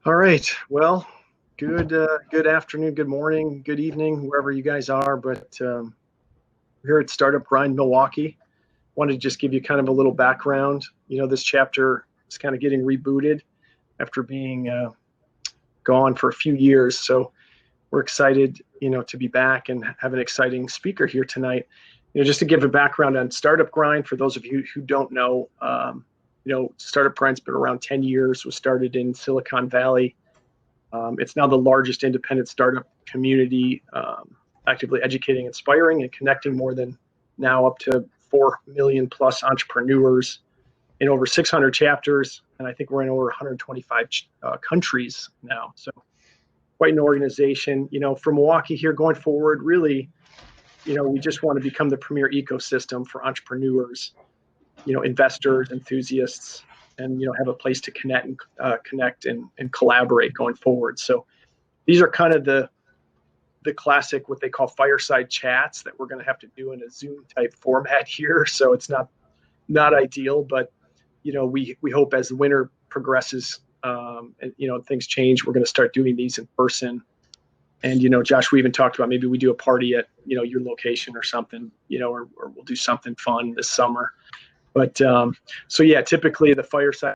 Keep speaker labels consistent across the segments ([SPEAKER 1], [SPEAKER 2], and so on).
[SPEAKER 1] All right. Well, good afternoon, good morning, good evening, wherever you guys are. But here at Startup Grind Milwaukee, wanted to just give you kind of a little background. This chapter is kind of getting rebooted after being gone for a few years. So we're excited, to be back and have an exciting speaker here tonight. Just to give a background on Startup Grind, for those of you who don't know, Startup Grind's been around 10 years, was started in Silicon Valley. It's now the largest independent startup community, actively educating, inspiring, and connecting more than now up to 4 million plus entrepreneurs in over 600 chapters. And I think we're in over 125 countries now. So quite an organization. For Milwaukee here going forward, really, we just want to become the premier ecosystem for entrepreneurs, investors, enthusiasts, and have a place to connect and collaborate going forward. So these are kind of the classic, what they call fireside chats, that we're going to have to do in a Zoom type format here. So it's not ideal, but we hope as the winter progresses, and things change, we're going to start doing these in person. And Josh, we even talked about maybe we do a party at your location or something, or we'll do something fun this summer. But so yeah, typically the fireside,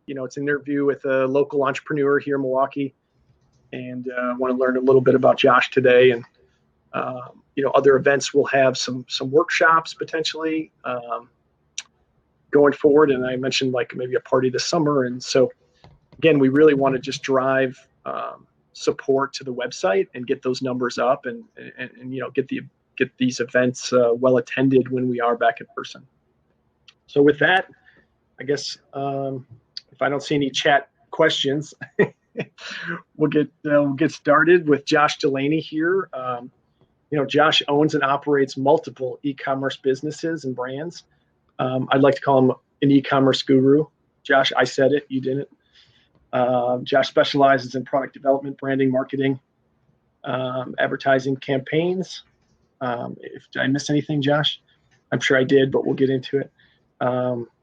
[SPEAKER 1] it's an interview with a local entrepreneur here in Milwaukee, and I want to learn a little bit about Josh today. And other events will have some workshops potentially going forward. And I mentioned like maybe a party this summer. And so again, we really want to just drive support to the website and get those numbers up, and get these events well attended when we are back in person. So with that, I guess if I don't see any chat questions, we'll get started with Josh Delaney here. Josh owns and operates multiple e-commerce businesses and brands. I'd like to call him an e-commerce guru. Josh, I said it, you didn't. Josh specializes in product development, branding, marketing, advertising campaigns. Did I miss anything, Josh? I'm sure I did, but we'll get into it.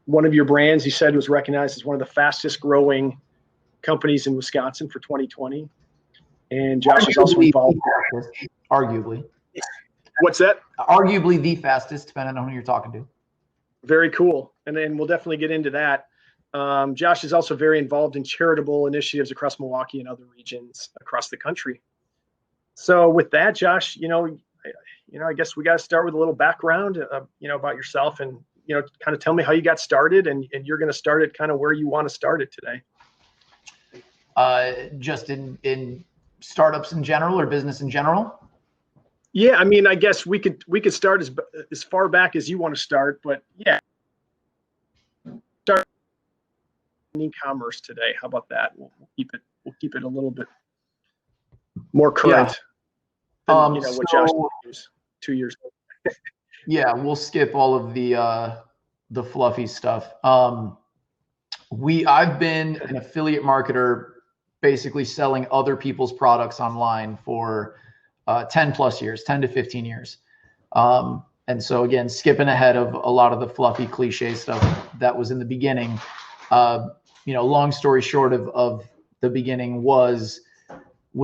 [SPEAKER 1] One of your brands, you said, was recognized as one of the fastest growing companies in Wisconsin for 2020. And Josh is also involved.
[SPEAKER 2] Arguably.
[SPEAKER 1] What's that?
[SPEAKER 2] Arguably the fastest, depending on who you're talking to.
[SPEAKER 1] Very cool. And then we'll definitely get into that. Josh is also very involved in charitable initiatives across Milwaukee and other regions across the country. So with that, Josh, I guess we got to start with a little background, about yourself, and, kind of tell me how you got started, and you're going to start it kind of where you want to start it today.
[SPEAKER 2] Just in startups in general, or business in general?
[SPEAKER 1] Yeah, I mean, I guess we could start as far back as you want to start, but yeah, start in e-commerce today. How about that? We'll keep it a little bit more current than what Josh used 2 years ago.
[SPEAKER 2] Yeah, we'll skip all of the fluffy stuff. I've been an affiliate marketer, basically selling other people's products online for 10 plus years, 10 to 15 years. And so again, skipping ahead of a lot of the fluffy cliche stuff that was in the beginning. Long story short of the beginning was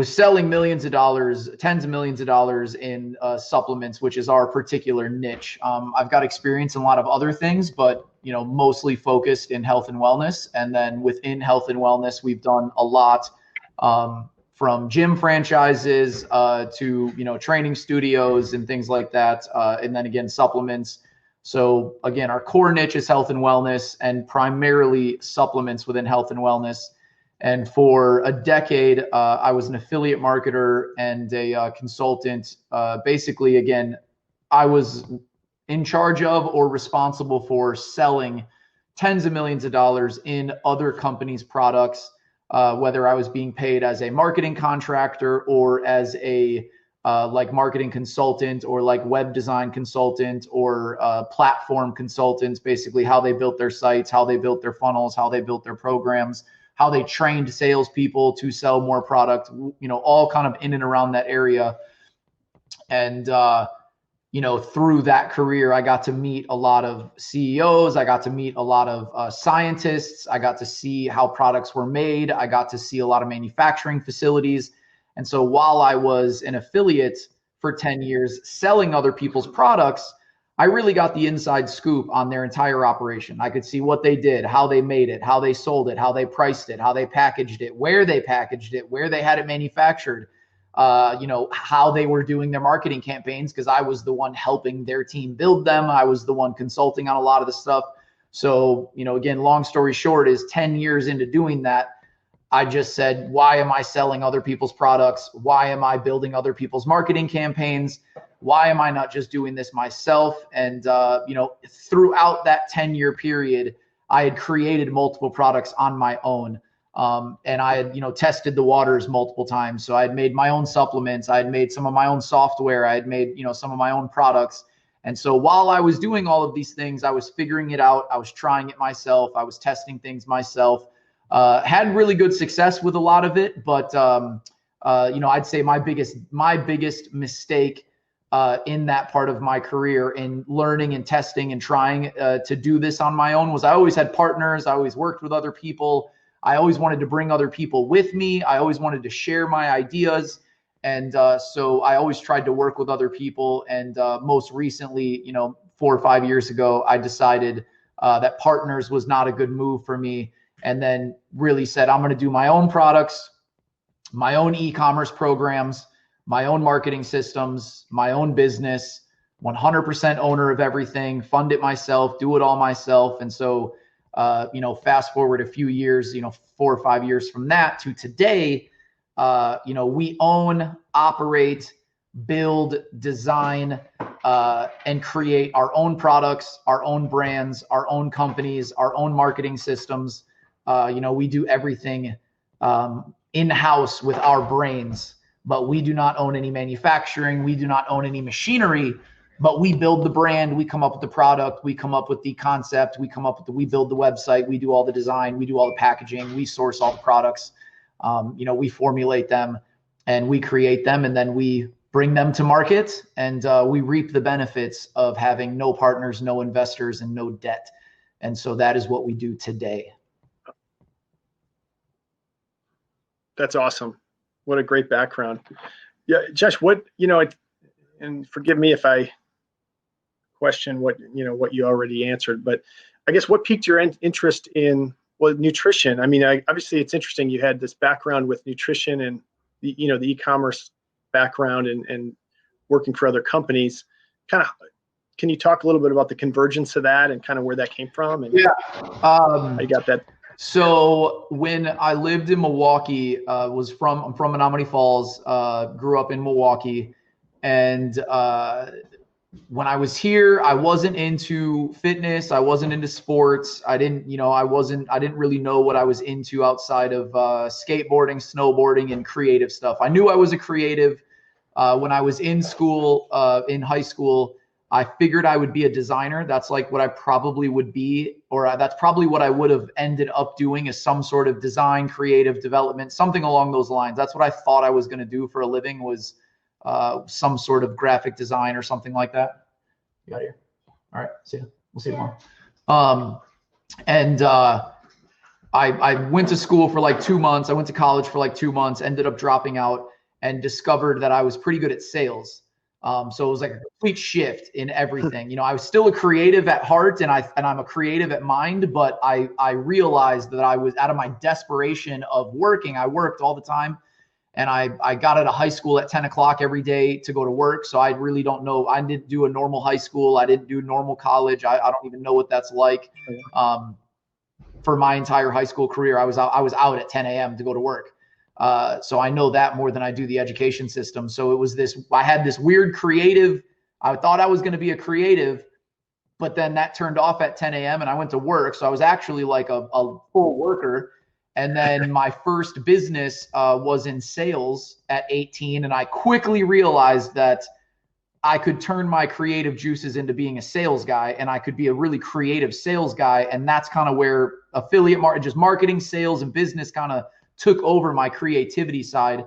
[SPEAKER 2] selling millions of dollars, tens of millions of dollars in supplements, which is our particular niche. I've got experience in a lot of other things, but mostly focused in health and wellness. And then within health and wellness, we've done a lot from gym franchises to training studios and things like that. And then again, supplements. So again, our core niche is health and wellness, and primarily supplements within health and wellness. And for a decade, I was an affiliate marketer and a consultant. Basically, again, I was in charge of or responsible for selling tens of millions of dollars in other companies' products, whether I was being paid as a marketing contractor or as a marketing consultant, or like web design consultant, or platform consultants, basically how they built their sites, how they built their funnels, how they built their programs, how they trained salespeople to sell more product, all kind of in and around that area. And through that career, I got to meet a lot of CEOs. I got to meet a lot of scientists. I got to see how products were made. I got to see a lot of manufacturing facilities. And so while I was an affiliate for 10 years selling other people's products, I really got the inside scoop on their entire operation. I could see what they did, how they made it, how they sold it, how they priced it, how they packaged it, where they packaged it, where they had it manufactured. How they were doing their marketing campaigns, because I was the one helping their team build them. I was the one consulting on a lot of the stuff. So, again, long story short is 10 years into doing that, I just said, why am I selling other people's products? Why am I building other people's marketing campaigns? Why am I not just doing this myself? And, throughout that 10-year period, I had created multiple products on my own. And I had, tested the waters multiple times. So I had made my own supplements. I had made some of my own software. I had made, some of my own products. And so while I was doing all of these things, I was figuring it out. I was trying it myself. I was testing things myself. Had really good success with a lot of it. But, I'd say my biggest mistake in that part of my career in learning and testing and trying to do this on my own was I always had partners. I always worked with other people. I always wanted to bring other people with me. I always wanted to share my ideas. And so I always tried to work with other people. And most recently, 4 or 5 years ago, I decided that partners was not a good move for me. And then really said, I'm going to do my own products, my own e-commerce programs, my own marketing systems, my own business, 100% owner of everything, fund it myself, do it all myself. And so fast forward a few years, 4 or 5 years from that to today, we own, operate, build, design, and create our own products, our own brands, our own companies, our own marketing systems. We do everything in-house with our brains, but we do not own any manufacturing. We do not own any machinery. But we build the brand, we come up with the product, we come up with the concept, we build the website, we do all the design, we do all the packaging, we source all the products, we formulate them and we create them, and then we bring them to market, and we reap the benefits of having no partners, no investors, and no debt. And so that is what we do today.
[SPEAKER 1] That's awesome. What a great background. Yeah, Josh, and forgive me if I question what you already answered, but I guess what piqued your interest in nutrition? I mean, obviously it's interesting. You had this background with nutrition and the e-commerce background and working for other companies. Can you talk a little bit about the convergence of that and kind of where that came from? And how you got that?
[SPEAKER 2] So when I lived in Milwaukee, I'm from Menomonee Falls, grew up in Milwaukee, and when I was here, I wasn't into fitness. I wasn't into sports. I didn't really know what I was into outside of skateboarding, snowboarding, and creative stuff. I knew I was a creative. When I was in school, in high school, I figured I would be a designer. That's like what I probably would be, or that's probably what I would have ended up doing, is some sort of design, creative development, something along those lines. That's what I thought I was going to do for a living, was some sort of graphic design or something like that. You got here. All right. See you. We'll see you tomorrow. I went to school for like 2 months. I went to college for like 2 months, ended up dropping out, and discovered that I was pretty good at sales. So it was like a complete shift in everything. I was still a creative at heart, and I'm a creative at mind, but I realized that I was, out of my desperation of working, I worked all the time. And I got out of high school at 10 o'clock every day to go to work. So I really don't know. I didn't do a normal high school. I didn't do normal college. I don't even know what that's like. For my entire high school career, I was out at 10 a.m. to go to work. So I know that more than I do the education system. So it was I had this weird creative. I thought I was going to be a creative, but then that turned off at 10 a.m. and I went to work. So I was actually like a full worker. And then my first business was in sales at 18. And I quickly realized that I could turn my creative juices into being a sales guy, and I could be a really creative sales guy. And that's kind of where affiliate marketing, sales, and business kind of took over my creativity side.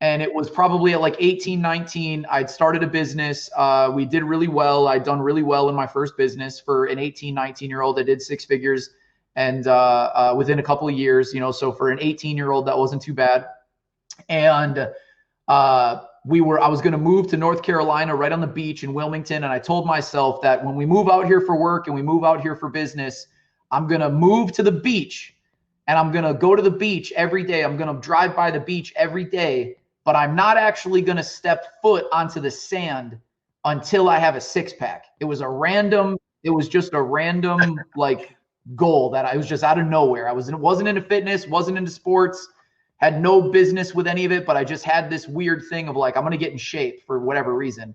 [SPEAKER 2] And it was probably at like 18, 19, I'd started a business. We did really well. I'd done really well in my first business. For an 18, 19-year-old, I did 6 figures. And within a couple of years, so for an 18-year-old, that wasn't too bad. And I was going to move to North Carolina, right on the beach in Wilmington. And I told myself that when we move out here for work and we move out here for business, I'm going to move to the beach and I'm going to go to the beach every day. I'm going to drive by the beach every day, but I'm not actually going to step foot onto the sand until I have a 6-pack. It was just a random like goal that I was just out of nowhere. Wasn't into fitness, wasn't into sports, had no business with any of it, but I just had this weird thing of like, I'm going to get in shape for whatever reason.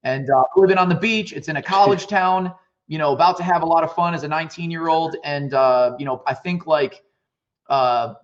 [SPEAKER 2] And living on the beach, it's in a college town, about to have a lot of fun as a 19-year-old. And, I think like 3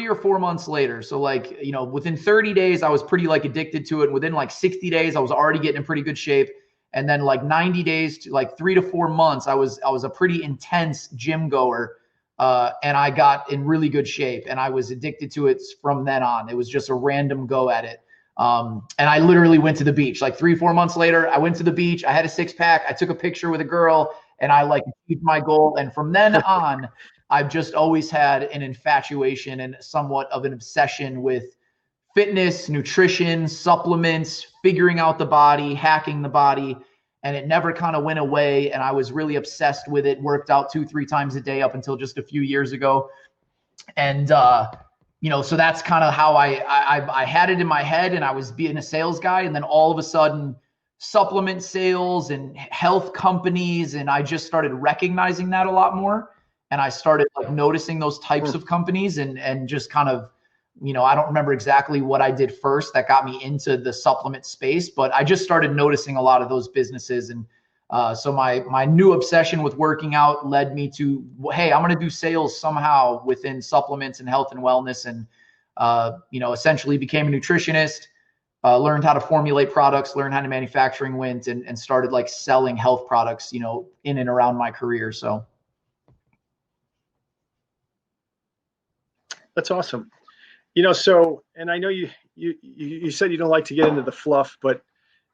[SPEAKER 2] or 4 months later. So like, within 30 days, I was pretty like addicted to it. And within like 60 days, I was already getting in pretty good shape. And then like 90 days to like 3 to 4 months, I was a pretty intense gym goer. And I got in really good shape and I was addicted to it from then on. It was just a random go at it. And I literally went to the beach like 3-4 months later. I went to the beach. I had a 6-pack. I took a picture with a girl and I like achieved my goal. And from then on, I've just always had an infatuation and somewhat of an obsession with fitness, nutrition, supplements, figuring out the body, hacking the body. And it never kind of went away. And I was really obsessed with it, worked out 2-3 times a day up until just a few years ago. And, so that's kind of how I had it in my head and I was being a sales guy. And then all of a sudden supplement sales and health companies. And I just started recognizing that a lot more. And I started like noticing those types of companies and just kind of, I don't remember exactly what I did first that got me into the supplement space, but I just started noticing a lot of those businesses. And so my new obsession with working out led me to, hey, I'm going to do sales somehow within supplements and health and wellness. And, essentially became a nutritionist, learned how to formulate products, learned how to manufacturing went and started like selling health products, in and around my career. So.
[SPEAKER 1] That's awesome. So, and I know you said you don't like to get into the fluff, but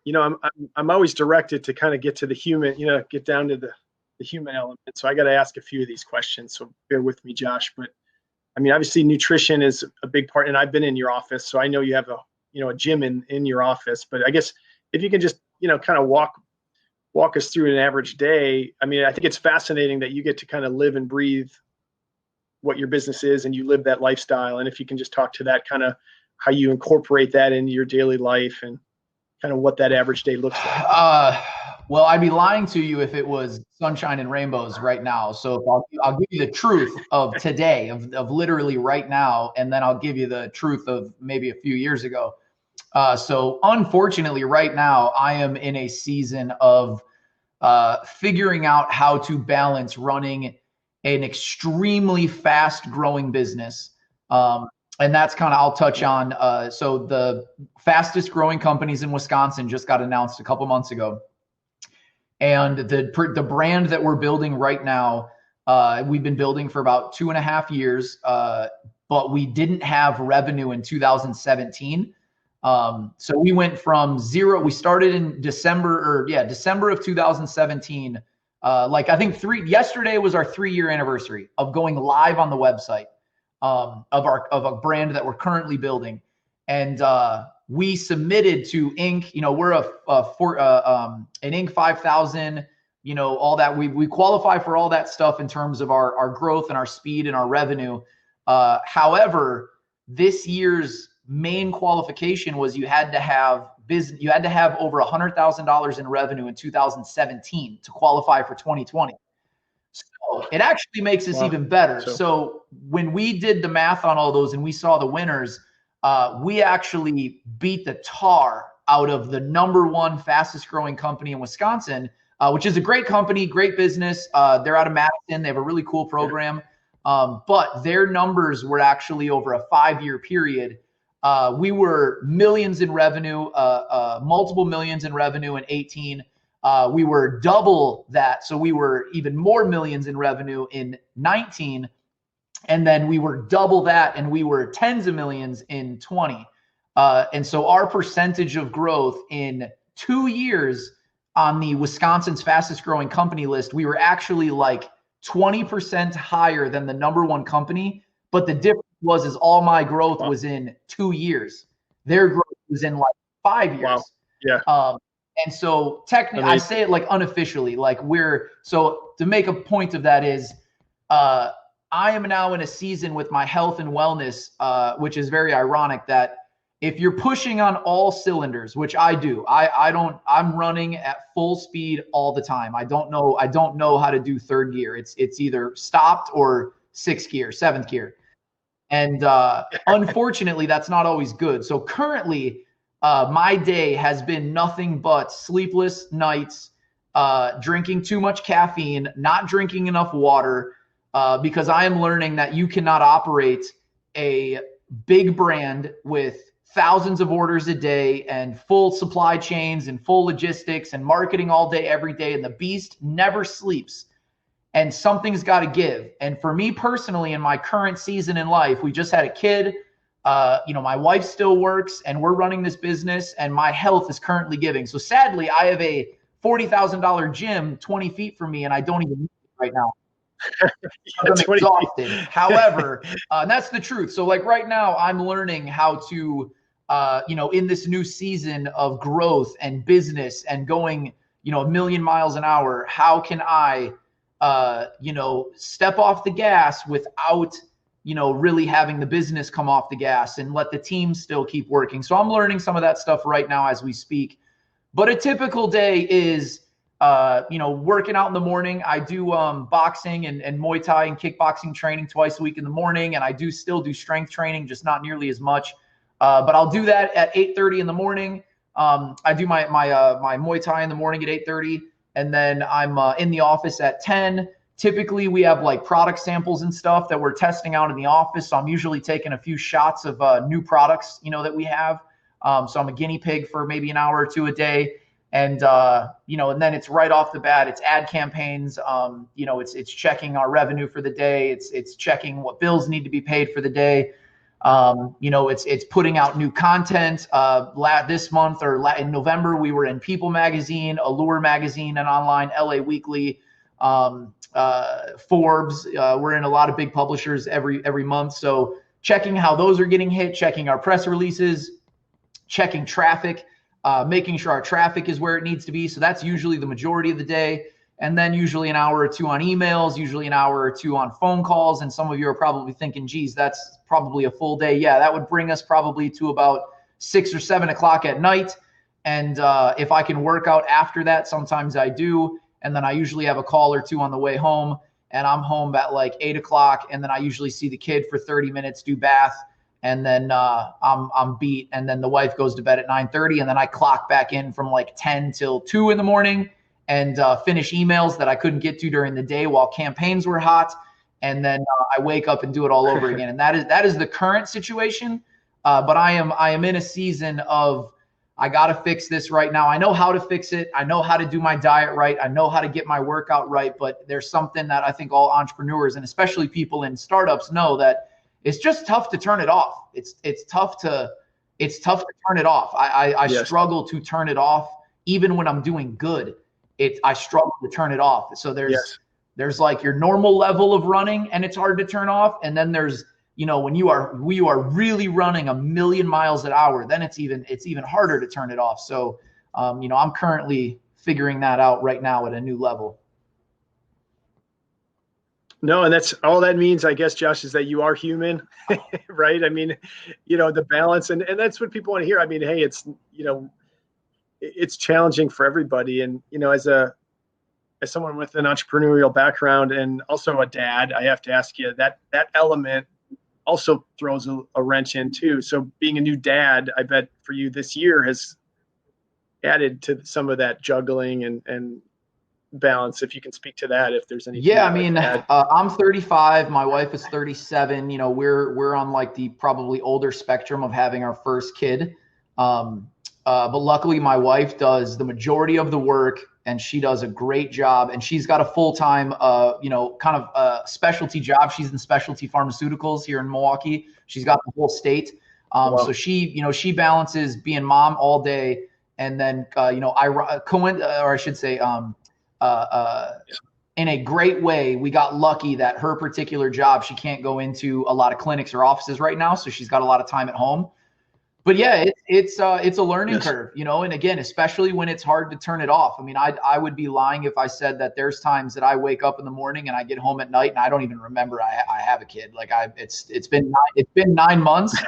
[SPEAKER 1] I'm always directed to kind of get to the human, get down to the human element. So I got to ask a few of these questions. So bear with me, Josh. But I mean, obviously nutrition is a big part, and I've been in your office, so I know you have a gym in your office. But I guess if you can just kind of walk us through an average day. I mean, I think it's fascinating that you get to kind of live and breathe what your business is and you live that lifestyle. And if you can just talk to that, kind of how you incorporate that into your daily life and kind of what that average day looks like.
[SPEAKER 2] Well, I'd be lying to you if it was sunshine and rainbows right now. So I'll give you the truth of today, of literally right now, and then I'll give you the truth of maybe a few years ago. So unfortunately, right now, I am in a season of figuring out how to balance running an extremely fast growing business. And that's kind of, I'll touch on. So the fastest growing companies in Wisconsin just got announced a couple months ago. And the brand that we're building right now, we've been building for about 2.5 years, but we didn't have revenue in 2017. So we went from zero. We started in December of 2017. I think yesterday was our 3-year anniversary of going live on the website of a brand that we're currently building. And we submitted to Inc. We're an Inc. 5000, all that. We qualify for all that stuff in terms of our growth and our speed and our revenue. However, this year's main qualification was you had to have over $100,000 in revenue in 2017 to qualify for 2020. So it actually makes us even better. So when we did the math on all those and we saw the winners, we actually beat the tar out of the #1 fastest growing company in Wisconsin, which is a great company, great business. They're out of Madison. They have a really cool program. But their numbers were actually over a 5-year period. We were millions in revenue, multiple millions in revenue in 18. We were double that. So we were even more millions in revenue in 19. And then we were double that, and we were tens of millions in 20. And so our percentage of growth in 2 years on the Wisconsin's fastest growing company list, we were actually like 20% higher than the number one company. But the difference is all my growth was in 2 years. Their growth was in like 5 years.
[SPEAKER 1] Wow. Yeah.
[SPEAKER 2] And so technically, I say it like unofficially, like so to make a point of that is, I am now in a season with my health and wellness, which is very ironic that if you're pushing on all cylinders, which I do, I'm running at full speed all the time. I don't know how to do third gear. It's either stopped or sixth gear, seventh gear. And unfortunately, that's not always good. So currently, my day has been nothing but sleepless nights, drinking too much caffeine, not drinking enough water, because I am learning that you cannot operate a big brand with thousands of orders a day and full supply chains and full logistics and marketing all day, every day. And the beast never sleeps. And something's got to give. And for me personally, in my current season in life, we just had a kid. My wife still works, and we're running this business, and my health is currently giving. So sadly, I have a $40,000 gym 20 feet from me, and I don't even need it right now. I'm exhausted. However, and that's the truth. So like right now, I'm learning how to, in this new season of growth and business and going, 1,000,000 miles an hour, how can I, step off the gas without, really having the business come off the gas and let the team still keep working. So I'm learning some of that stuff right now as we speak. But a typical day is, working out in the morning. I do boxing and Muay Thai and kickboxing training twice a week in the morning. And I do still do strength training, just not nearly as much. But I'll do that at 8:30 in the morning. I do my Muay Thai in the morning at 8:30. And then I'm in the office at 10. Typically, we have like product samples and stuff that we're testing out in the office. So I'm usually taking a few shots of new products, that we have. So I'm a guinea pig for maybe an hour or two a day. And, and then it's right off the bat, it's ad campaigns. It's checking our revenue for the day. It's checking what bills need to be paid for the day. It's putting out new content. This month or in November, we were in People Magazine, Allure Magazine, and online, LA Weekly, Forbes. We're in a lot of big publishers every month. So checking how those are getting hit, checking our press releases, checking traffic, making sure our traffic is where it needs to be. So that's usually the majority of the day. And then usually an hour or two on emails, usually an hour or two on phone calls. And some of you are probably thinking, geez, that's probably a full day. Yeah, that would bring us probably to about 6 or 7 o'clock at night. And if I can work out after that, sometimes I do. And then I usually have a call or two on the way home. And I'm home at like 8 o'clock. And then I usually see the kid for 30 minutes, do bath. And then I'm beat. And then the wife goes to bed at 9:30. And then I clock back in from like 10 till 2 in the morning and finish emails that I couldn't get to during the day while campaigns were hot. And then I wake up and do it all over again. And that is the current situation. But I am in a season of, I got to fix this right now. I know how to fix it. I know how to do my diet right. I know how to get my workout right. But there's something that I think all entrepreneurs, and especially people in startups, know, that it's just tough to turn it off. It's tough to turn it off. I
[SPEAKER 1] Yes.
[SPEAKER 2] struggle to turn it off even when I'm doing good. I struggle to turn it off. So there's like your normal level of running, and it's hard to turn off. And then there's, when we are really running 1,000,000 miles an hour, then it's even harder to turn it off. So I'm currently figuring that out right now at a new level.
[SPEAKER 1] No, and that's all that means, I guess, Josh, is that you are human, right? I mean, the balance, and that's what people want to hear. I mean, hey, it's challenging for everybody. And, as someone with an entrepreneurial background and also a dad, I have to ask you that element also throws a wrench in too. So being a new dad, I bet for you this year has added to some of that juggling and balance. If you can speak to that, if there's any.
[SPEAKER 2] Yeah, I mean, I'm 35. My wife is 37. We're on like the probably older spectrum of having our first kid. But luckily, my wife does the majority of the work. and she does a great job. And she's got a full-time, kind of specialty job. She's in specialty pharmaceuticals here in Milwaukee. She's got the whole state.
[SPEAKER 1] Wow.
[SPEAKER 2] So she balances being mom all day, and then in a great way, we got lucky that her particular job, she can't go into a lot of clinics or offices right now, so she's got a lot of time at home. But yeah, it's a learning curve, and again, especially when it's hard to turn it off. I mean, I would be lying if I said that there's times that I wake up in the morning and I get home at night and I don't even remember I have a kid. Like it's been 9 months,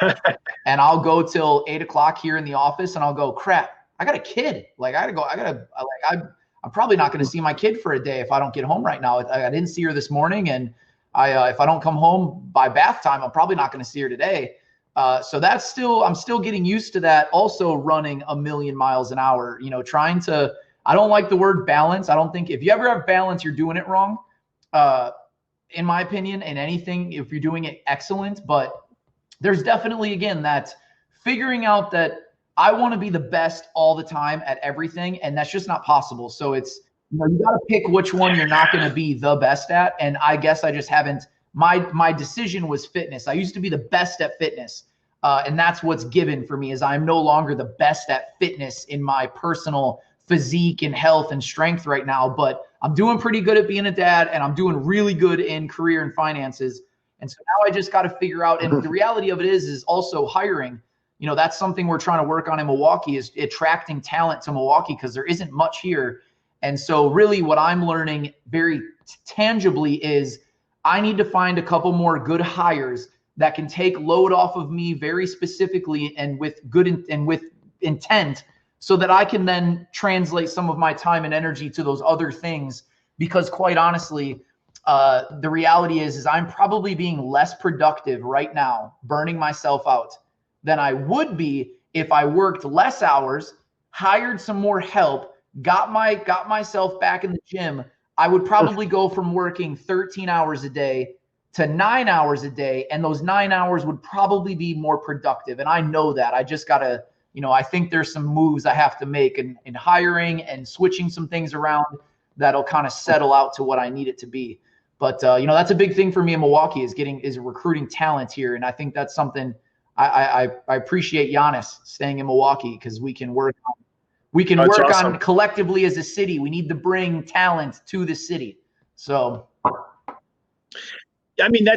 [SPEAKER 2] and I'll go till 8 o'clock here in the office, and I'll go, crap, I got a kid. Like I'm probably not going to see my kid for a day if I don't get home right now. I didn't see her this morning, and if I don't come home by bath time, I'm probably not going to see her today. So I'm still getting used to that. Also running a million miles an hour, I don't like the word balance. I don't think if you ever have balance, you're doing it wrong. In my opinion, in anything, if you're doing it excellent, but there's definitely, again, that figuring out that I want to be the best all the time at everything. And that's just not possible. So it's, you got to pick which one you're not going to be the best at. And I guess I just haven't. My decision was fitness. I used to be the best at fitness. And that's what's given for me is I'm no longer the best at fitness in my personal physique and health and strength right now, but I'm doing pretty good at being a dad, and I'm doing really good in career and finances. And so now I just got to figure out, and the reality of it is also hiring. That's something we're trying to work on in Milwaukee, is attracting talent to Milwaukee, because there isn't much here. And so really what I'm learning very tangibly is I need to find a couple more good hires that can take load off of me very specifically and with with intent, so that I can then translate some of my time and energy to those other things. Because quite honestly, the reality is I'm probably being less productive right now, burning myself out, than I would be if I worked less hours, hired some more help, got myself back in the gym. I would probably go from working 13 hours a day to 9 hours a day, and those 9 hours would probably be more productive. And I know that. I just got to, I think there's some moves I have to make in hiring and switching some things around that'll kind of settle out to what I need it to be. But, that's a big thing for me in Milwaukee is recruiting talent here. And I think that's something I appreciate Giannis staying in Milwaukee, because we can work
[SPEAKER 1] awesome.
[SPEAKER 2] on collectively as a city. We need to bring talent to the city. So,
[SPEAKER 1] I mean,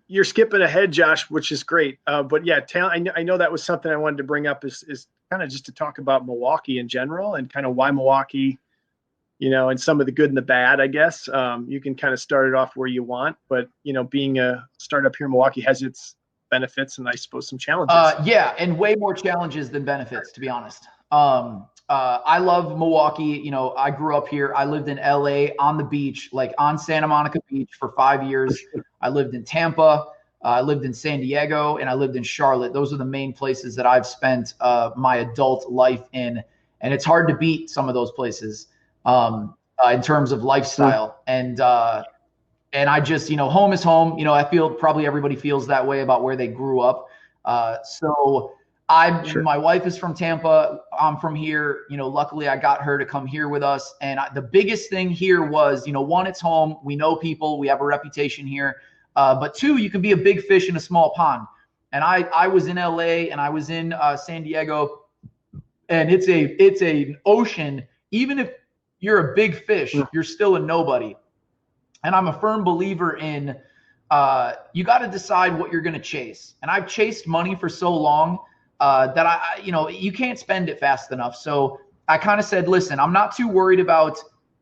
[SPEAKER 1] you're skipping ahead, Josh, which is great. But yeah, talent. I know that was something I wanted to bring up is kind of just to talk about Milwaukee in general, and kind of why Milwaukee, and some of the good and the bad, I guess. You can kind of start it off where you want, but being a startup here in Milwaukee has its benefits and I suppose some challenges.
[SPEAKER 2] Yeah, and way more challenges than benefits, to be honest. I love Milwaukee. I grew up here. I lived in LA on the beach, like on Santa Monica Beach for 5 years. I lived in Tampa. I lived in San Diego, and I lived in Charlotte. Those are the main places that I've spent my adult life in. And it's hard to beat some of those places in terms of lifestyle. And I just, home is home. I feel probably everybody feels that way about where they grew up. So my wife is from Tampa. I'm from here. Luckily I got her to come here with us. And the biggest thing here was, one, it's home. We know people. We have a reputation here. But two, you can be a big fish in a small pond. And I was in LA and I was in San Diego, and it's an ocean. Even if you're a big fish, you're still a nobody. And I'm a firm believer in you got to decide what you're going to chase. And I've chased money for so long that you can't spend it fast enough. So I kind of said, listen, I'm not too worried about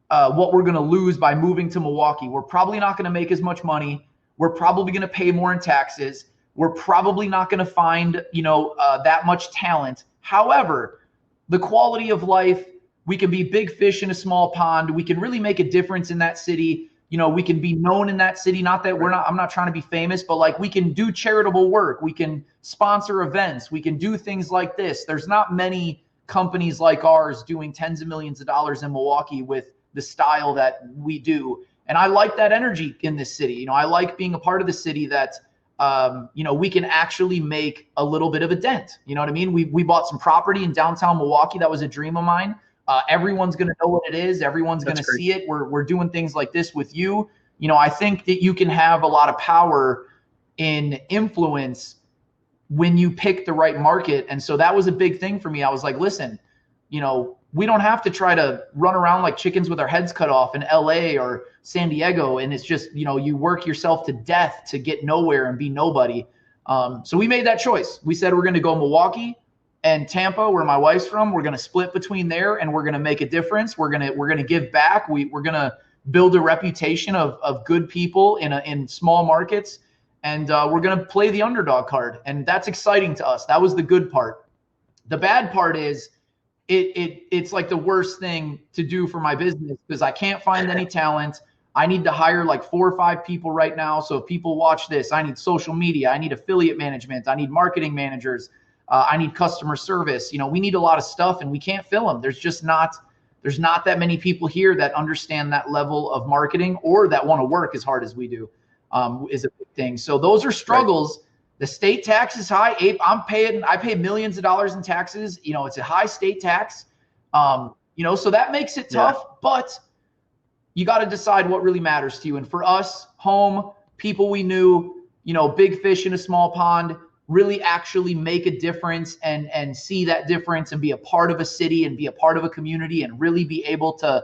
[SPEAKER 2] what we're going to lose by moving to Milwaukee. We're probably not going to make as much money. We're probably going to pay more in taxes. We're probably not going to find, that much talent. However, the quality of life, we can be big fish in a small pond. We can really make a difference in that city. We can be known in that city. Not that I'm not trying to be famous, but like we can do charitable work. We can sponsor events. We can do things like this. There's not many companies like ours doing tens of millions of dollars in Milwaukee with the style that we do. And I like that energy in this city. I like being a part of the city that, we can actually make a little bit of a dent. You know what I mean? We bought some property in downtown Milwaukee. That was a dream of mine. Everyone's going to know what it is. Everyone's going to see it. We're doing things like this with you. I think that you can have a lot of power in influence when you pick the right market. And so that was a big thing for me. I was like, listen, we don't have to try to run around like chickens with our heads cut off in LA or San Diego. And it's just, you work yourself to death to get nowhere and be nobody. So we made that choice. We said, we're going to go Milwaukee and Tampa, where my wife's from. We're going to split between there, and we're going to make a difference. We're going to give back. We're going to build a reputation of good people in small markets. And we're going to play the underdog card. And that's exciting to us. That was the good part. The bad part is it's like the worst thing to do for my business, because I can't find any talent. I need to hire like 4 or 5 people right now. So if people watch this, I need social media. I need affiliate management. I need marketing managers. I need customer service. We need a lot of stuff, and we can't fill them. There's not that many people here that understand that level of marketing or that want to work as hard as we do, is a big thing. So those are struggles. Right. The state tax is high. I pay millions of dollars in taxes. It's a high state tax. So that makes it tough, but you got to decide what really matters to you. And for us, home, people we knew, big fish in a small pond, really actually make a difference and see that difference and be a part of a city and be a part of a community and really be able to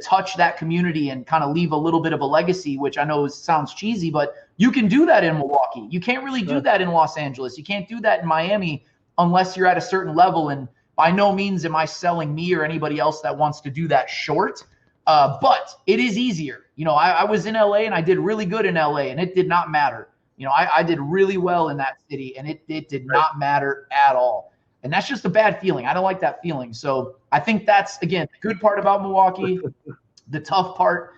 [SPEAKER 2] touch that community and kind of leave a little bit of a legacy, which I know sounds cheesy, but you can do that in Milwaukee. You can't really do that in Los Angeles. You can't do that in Miami unless you're at a certain level. And by no means am I selling me or anybody else that wants to do that short. But it is easier. I was in LA and I did really good in LA, and it did not matter. I did really well in that city, and it did not matter at all. And that's just a bad feeling. I don't like that feeling. So I think that's, again, the good part about Milwaukee, the tough part.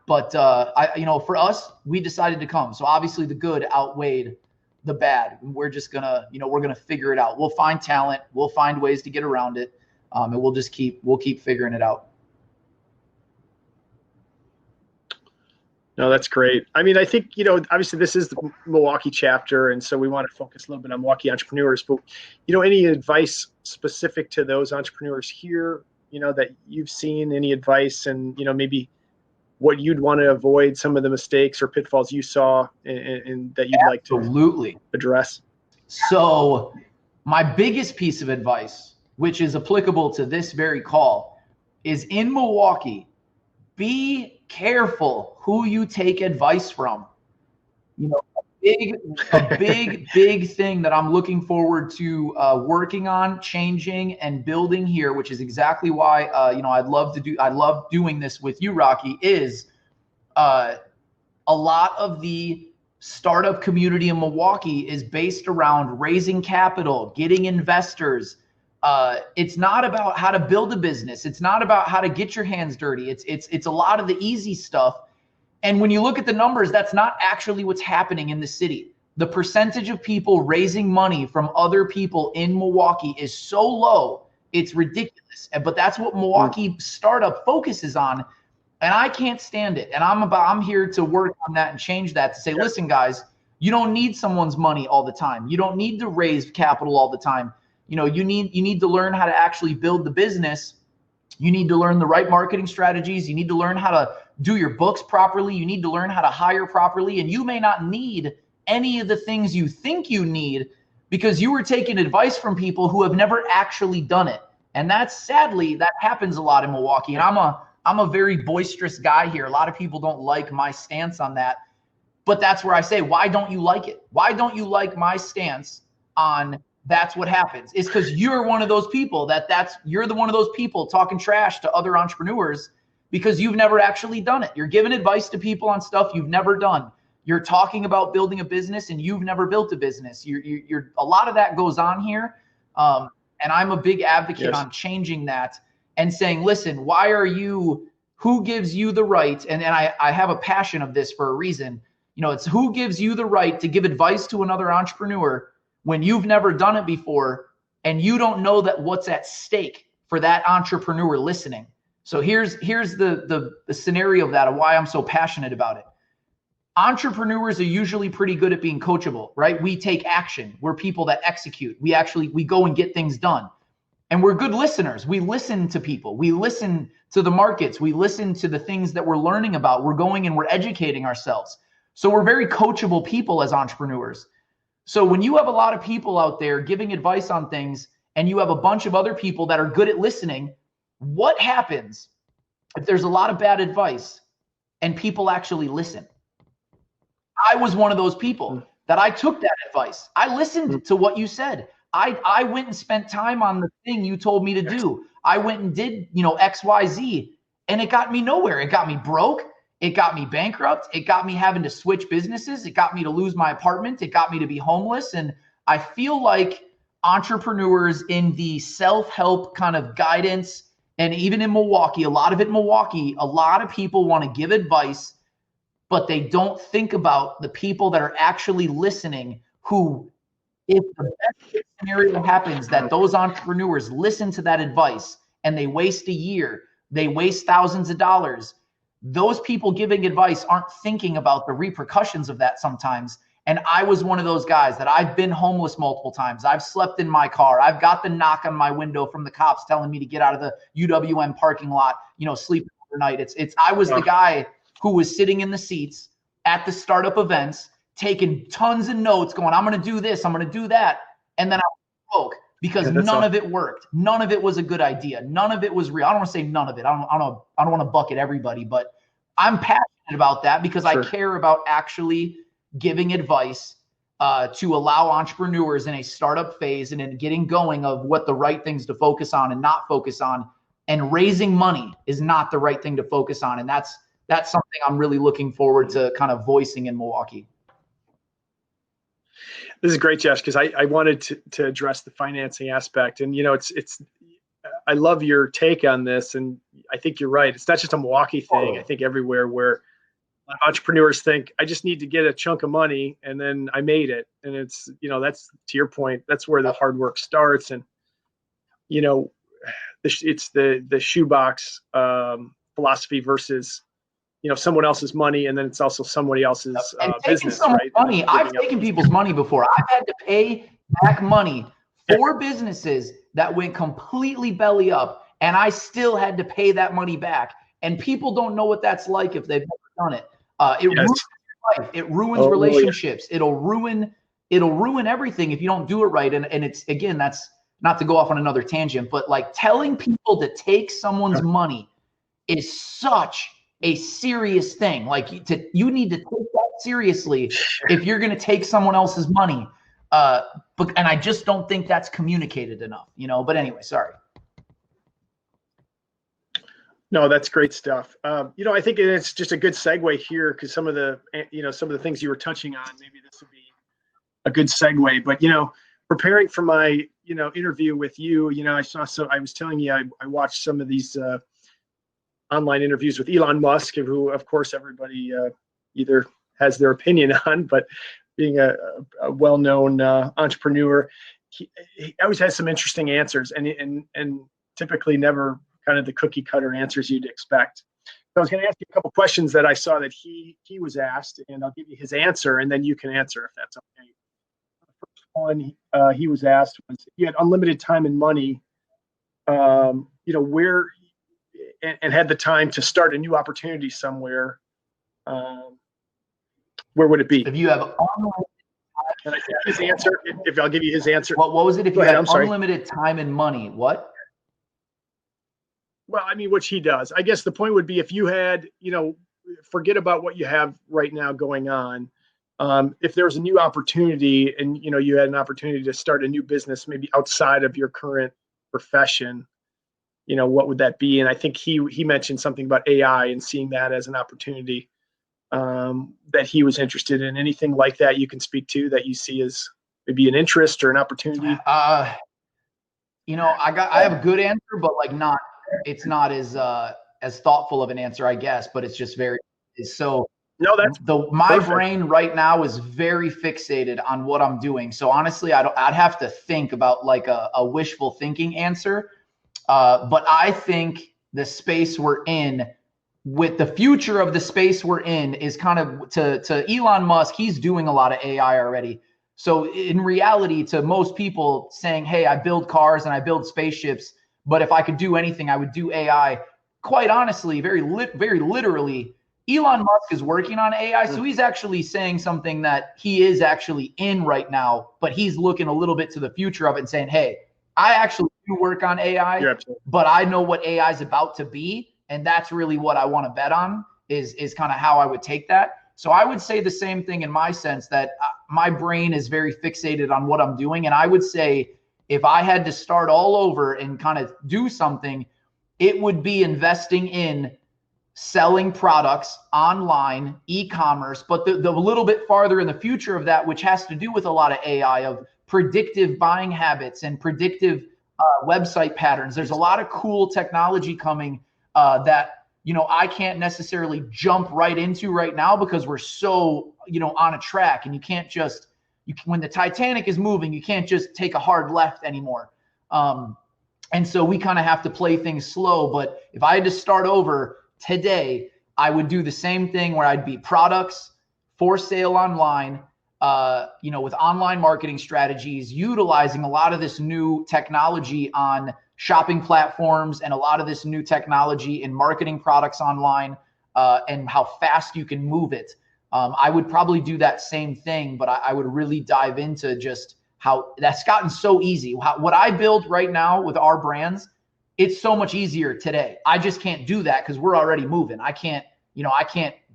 [SPEAKER 2] But, for us, we decided to come. So obviously the good outweighed the bad. We're just going to, we're going to figure it out. We'll find talent. We'll find ways to get around it. And we'll keep figuring it out.
[SPEAKER 1] No, that's great. I mean, I think, obviously this is the Milwaukee chapter, and so we want to focus a little bit on Milwaukee entrepreneurs. But, any advice specific to those entrepreneurs here, that you've seen, any advice, and, maybe what you'd want to avoid, some of the mistakes or pitfalls you saw and that you'd like to address?
[SPEAKER 2] So my biggest piece of advice, which is applicable to this very call, is in Milwaukee, be careful who you take advice from. A big thing that I'm looking forward to working on, changing, and building here, which is exactly why I love doing this with you, Rocky, is a lot of the startup community in Milwaukee is based around raising capital, getting investors. It's not about how to build a business. It's not about how to get your hands dirty. It's a lot of the easy stuff. And when you look at the numbers, that's not actually what's happening in the city. The percentage of people raising money from other people in Milwaukee is so low, it's ridiculous. But that's what Milwaukee startup focuses on. And I can't stand it. And I'm here to work on that and change that, to say, listen, guys, you don't need someone's money all the time. You don't need to raise capital all the time. You need to learn how to actually build the business. You need to learn the right marketing strategies. You need to learn how to do your books properly. You need to learn how to hire properly. And you may not need any of the things you think you need because you were taking advice from people who have never actually done it. And sadly, that happens a lot in Milwaukee. And I'm a very boisterous guy here. A lot of people don't like my stance on that. But that's where I say, why don't you like it? Why don't you like my stance on that's what happens? It's because you're one of those people you're one of those people talking trash to other entrepreneurs because you've never actually done it. You're giving advice to people on stuff you've never done. You're talking about building a business and you've never built a business. You're a lot of that goes on here. And I'm a big advocate on changing that and saying, listen, who gives you the right? And I have a passion of this for a reason. It's who gives you the right to give advice to another entrepreneur when you've never done it before and you don't know that what's at stake for that entrepreneur listening. So here's the scenario of that, of why I'm so passionate about it. Entrepreneurs are usually pretty good at being coachable, right? We take action. We're people that execute. We go and get things done. And we're good listeners. We listen to people. We listen to the markets. We listen to the things that we're learning about. We're going and we're educating ourselves. So we're very coachable people as entrepreneurs. So when you have a lot of people out there giving advice on things and you have a bunch of other people that are good at listening, what happens if there's a lot of bad advice and people actually listen? I was one of those people that I took that advice. I listened to what you said. I went and spent time on the thing you told me to do. I went and did, X, Y, Z, and it got me nowhere. It got me broke. It got me bankrupt. It got me having to switch businesses. It got me to lose my apartment. It got me to be homeless. And I feel like entrepreneurs in the self-help kind of guidance, and even in Milwaukee, a lot of people want to give advice, but they don't think about the people that are actually listening, who, if the best case scenario happens that those entrepreneurs listen to that advice and they waste a year, they waste thousands of dollars, those people giving advice aren't thinking about the repercussions of that sometimes. And I was one of those guys that I've been homeless multiple times. I've slept in my car. I've got the knock on my window from the cops telling me to get out of the UWM parking lot, sleeping overnight. I was the guy who was sitting in the seats at the startup events, taking tons of notes, going, I'm going to do this, I'm going to do that. And then I spoke because none of it worked. None of it was a good idea. None of it was real. I don't want to say none of it. I don't want to bucket everybody, but I'm passionate about that because I care about actually giving advice to allow entrepreneurs in a startup phase and in getting going of what the right things to focus on and not focus on. And raising money is not the right thing to focus on. And that's something I'm really looking forward to kind of voicing in Milwaukee.
[SPEAKER 1] This is great, Josh, because I wanted to address the financing aspect. And, I love your take on this. And I think you're right. It's not just a Milwaukee thing. I think everywhere where entrepreneurs think, I just need to get a chunk of money and then I made it. And it's, that's, to your point, that's where the hard work starts. And, it's the shoebox philosophy versus, someone else's money, and then it's also somebody else's business, right?
[SPEAKER 2] Money. I've taken people's money before. I've had to pay back money for businesses that went completely belly up, and I still had to pay that money back. And people don't know what that's like if they've never done it. It ruins life. It ruins relationships. It'll ruin everything if you don't do it right. And it's, again, that's not to go off on another tangent, but like telling people to take someone's money is such a serious thing. Like you need to take that seriously if you're going to take someone else's money. And I just don't think that's communicated enough, but anyway, sorry.
[SPEAKER 1] No, that's great stuff. I think it's just a good segue here because some of the things you were touching on, maybe this would be a good segue, but, preparing for my, interview with you, I was telling you, I watched some of these, online interviews with Elon Musk, who, of course, everybody either has their opinion on, but being a well-known entrepreneur, he always has some interesting answers, and typically never kind of the cookie cutter answers you'd expect. So I was going to ask you a couple questions that I saw that he was asked, and I'll give you his answer, and then you can answer if that's okay. The first one he was asked was, if you had unlimited time and money, where and had the time to start a new opportunity somewhere, where would it be?
[SPEAKER 2] If you have unlimited time,
[SPEAKER 1] can I give his answer? If I'll give you his answer.
[SPEAKER 2] What was it? If you had unlimited time and money, what?
[SPEAKER 1] Well, which he does. I guess the point would be if you had, forget about what you have right now going on. If there was a new opportunity and, you had an opportunity to start a new business, maybe outside of your current profession, what would that be? And I think he mentioned something about AI and seeing that as an opportunity that he was interested in. Anything like that you can speak to that you see as maybe an interest or an opportunity?
[SPEAKER 2] I have a good answer, but it's not as thoughtful of an answer, I guess, but it's just so.
[SPEAKER 1] No,
[SPEAKER 2] my brain right now is very fixated on what I'm doing. So honestly, I'd have to think about like a wishful thinking answer. But I think the space we're in, with the future of the space we're in, is kind of to Elon Musk. He's doing a lot of AI already. So in reality, to most people saying, hey, I build cars and I build spaceships, but if I could do anything, I would do AI. Quite honestly, very literally, Elon Musk is working on AI. So he's actually saying something that he is actually in right now, but he's looking a little bit to the future of it and saying, hey, I actually do work on AI, but I know what AI is about to be. And that's really what I want to bet on is kind of how I would take that. So I would say the same thing in my sense that my brain is very fixated on what I'm doing. And I would say if I had to start all over and kind of do something, it would be investing in selling products online, e-commerce, but the little bit farther in the future of that, which has to do with a lot of AI, of predictive buying habits and predictive website patterns. There's a lot of cool technology coming that, you know, I can't necessarily jump right into right now because we're so, you know, on a track, and you can't just, when the Titanic is moving, you can't just take a hard left anymore. And so we kind of have to play things slow. But if I had to start over today, I would do the same thing where I'd be products for sale online, you know, with online marketing strategies, utilizing a lot of this new technology on shopping platforms and a lot of this new technology in marketing products online, and how fast you can move it. I would probably do that same thing, but I would really dive into just how that's gotten so easy. What I build right now with our brands, it's so much easier today. I just can't do that because we're already moving. I can't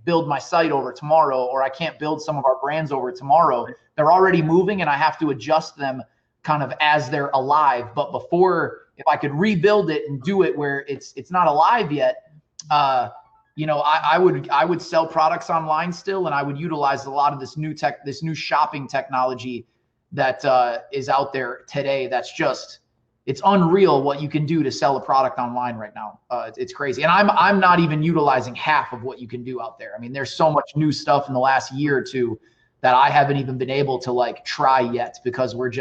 [SPEAKER 2] build my site over tomorrow, or I can't build some of our brands over tomorrow. They're already moving and I have to adjust them kind of as they're alive. But before, if I could rebuild it and do it where it's not alive yet, you know, I would sell products online still, and I would utilize a lot of this new shopping technology that is out there today. That's just, it's unreal what you can do to sell a product online right now. It's crazy. And I'm not even utilizing half of what you can do out there. I mean, there's so much new stuff in the last year or two that I haven't even been able to like try yet because we're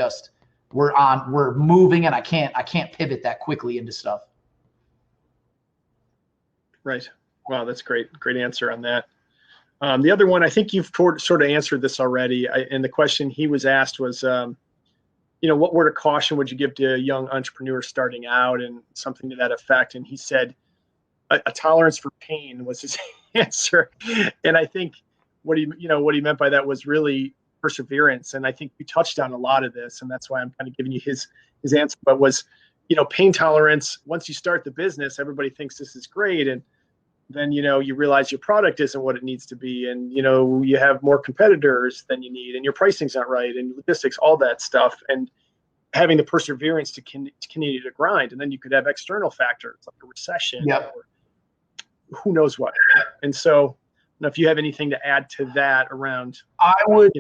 [SPEAKER 2] moving, and I can't pivot that quickly into stuff.
[SPEAKER 1] Right. Wow, that's great. Great answer on that. The other one, I think you've sort of answered this already. And the question he was asked was, you know, what word of caution would you give to a young entrepreneur starting out, and something to that effect? And he said a tolerance for pain was his answer. And I think what he meant by that was really perseverance. And I think you touched on a lot of this, and that's why I'm kind of giving you his answer, but was, you know, pain tolerance. Once you start the business, everybody thinks this is great. And then, you know, you realize your product isn't what it needs to be. And, you know, you have more competitors than you need, and your pricing's not right, and logistics, all that stuff. And having the perseverance to continue to grind. And then you could have external factors like a recession, or who knows what. And so, you know, if you have anything to add to that around, I would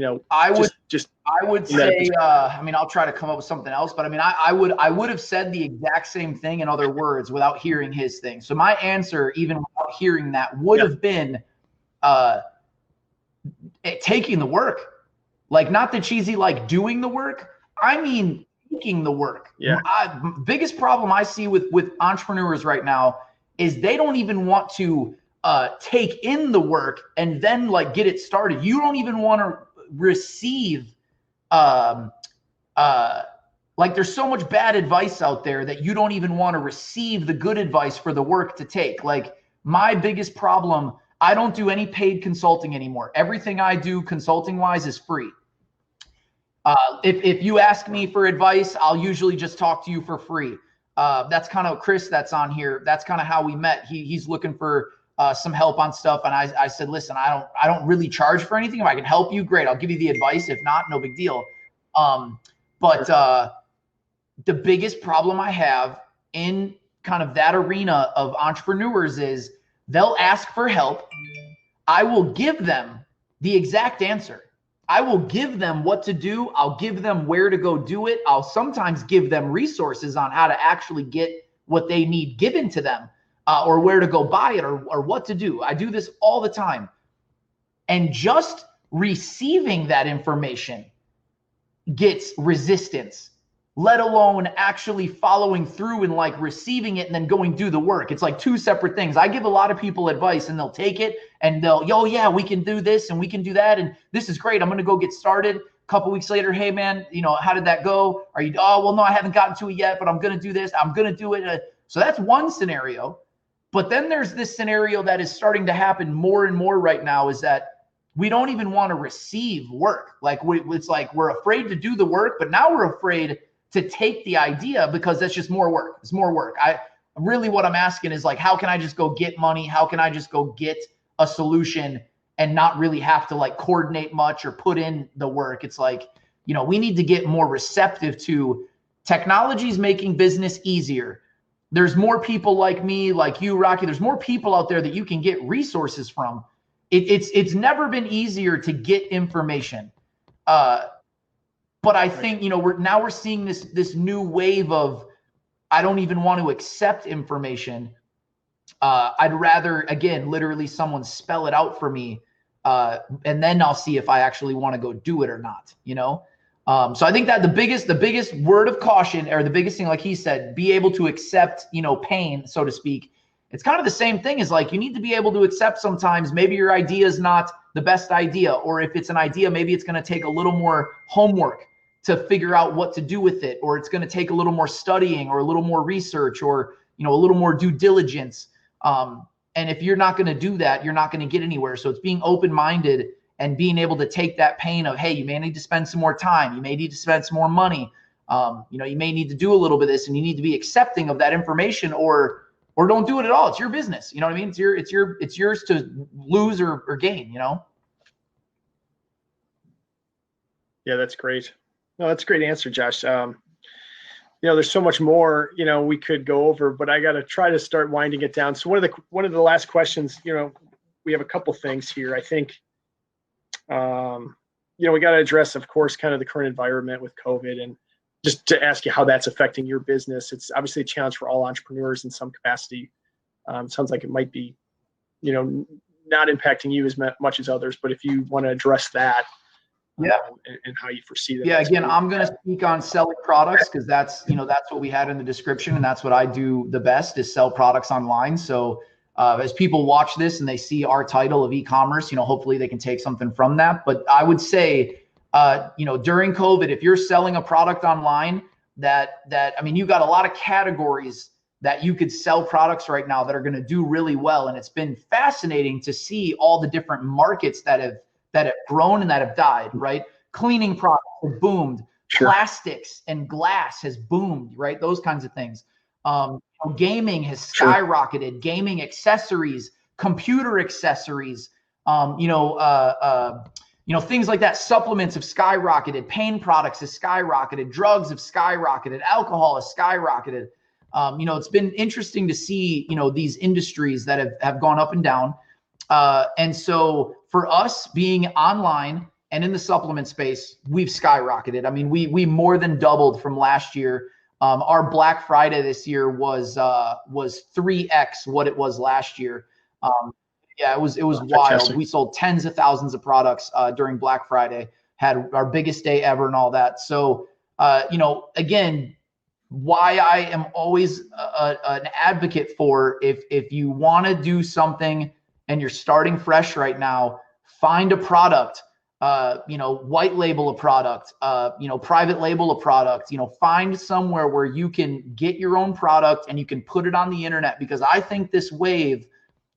[SPEAKER 2] say, I mean, I'll try to come up with something else, but I mean, I would have said the exact same thing in other words without hearing his thing. So my answer, even without hearing that, would have been taking the work. Like, not the cheesy, like doing the work. I mean, taking the work.
[SPEAKER 1] Yeah.
[SPEAKER 2] Biggest problem I see with entrepreneurs right now is they don't even want to take in the work and then like get it started. You don't even want to receive like, there's so much bad advice out there that you don't even want to receive the good advice for the work to take. Like, my biggest problem, I don't do any paid consulting anymore. Everything I do consulting wise is free. If you ask me for advice, I'll usually just talk to you for free. That's kind of Chris that's on here. That's kind of how we met. He's looking for some help on stuff. And I said, listen, I don't really charge for anything. If I can help you, great. I'll give you the advice. If not, no big deal. But the biggest problem I have in kind of that arena of entrepreneurs is they'll ask for help. I will give them the exact answer. I will give them what to do. I'll give them where to go do it. I'll sometimes give them resources on how to actually get what they need given to them, or where to go buy it, or what to do. I do this all the time. And just receiving that information gets resistance, let alone actually following through and like receiving it and then going do the work. It's like two separate things. I give a lot of people advice and they'll take it and they'll, yo, yeah, we can do this and we can do that. And this is great. I'm going to go get started. A couple weeks later, hey man, how did that go? Are you, oh, well, no, I haven't gotten to it yet, but I'm going to do this. I'm going to do it. So that's one scenario. But then there's this scenario that is starting to happen more and more right now, is that we don't even want to receive work. Like it's like we're afraid to do the work, but now we're afraid to take the idea because that's just more work. It's more work. Really what I'm asking is like, how can I just go get money? How can I just go get a solution and not really have to like coordinate much or put in the work? It's like, we need to get more receptive to technology's making business easier. There's more people like me, like you, Rocky. There's more people out there that you can get resources from. It's never been easier to get information. But I think, we're seeing this new wave of, I don't even want to accept information. I'd rather, again, literally someone spell it out for me. And then I'll see if I actually want to go do it or not, So I think that the biggest word of caution, or the biggest thing, like he said, be able to accept, pain, so to speak. It's kind of the same thing as like, you need to be able to accept sometimes maybe your idea is not the best idea, or if it's an idea, maybe it's going to take a little more homework to figure out what to do with it, or it's going to take a little more studying or a little more research, or, a little more due diligence. And if you're not going to do that, you're not going to get anywhere. So it's being open-minded and being able to take that pain of, hey, you may need to spend some more time. You may need to spend some more money. You may need to do a little bit of this, and you need to be accepting of that information, or don't do it at all. It's your business. You know what I mean? It's yours to lose or gain,
[SPEAKER 1] Yeah, that's great. No, that's a great answer, Josh. There's so much more, we could go over, but I got to try to start winding it down. So one of the last questions, we have a couple things here. I think, we got to address, of course, kind of the current environment with COVID, and just to ask you how that's affecting your business. It's obviously a challenge for all entrepreneurs in some capacity. Sounds like it might be, not impacting you as much as others, but if you want to address that,
[SPEAKER 2] yeah,
[SPEAKER 1] and how you foresee that.
[SPEAKER 2] Yeah, again, I'm going to speak on selling products because that's what we had in the description, and that's what I do the best, is sell products online. So as people watch this and they see our title of e-commerce, hopefully they can take something from that. But I would say, during COVID, if you're selling a product online, you got a lot of categories that you could sell products right now that are going to do really well. And it's been fascinating to see all the different markets that have grown and that have died, right? Cleaning products have boomed. Sure. Plastics and glass has boomed, right? Those kinds of things. Gaming has skyrocketed. Sure. Gaming accessories, computer accessories, things like that. Supplements have skyrocketed. Pain products have skyrocketed. Drugs have skyrocketed. Alcohol has skyrocketed. It's been interesting to see, these industries that have gone up and down. And so for us being online and in the supplement space, we've skyrocketed. I mean, we more than doubled from last year. Our Black Friday this year was 3x what it was last year. It was wild. Fantastic. We sold tens of thousands of products during Black Friday, had our biggest day ever and all that. So, again, why I am always an advocate for, if you want to do something and you're starting fresh right now, find a product, white label a product, private label a product, find somewhere where you can get your own product and you can put it on the internet, because I think this wave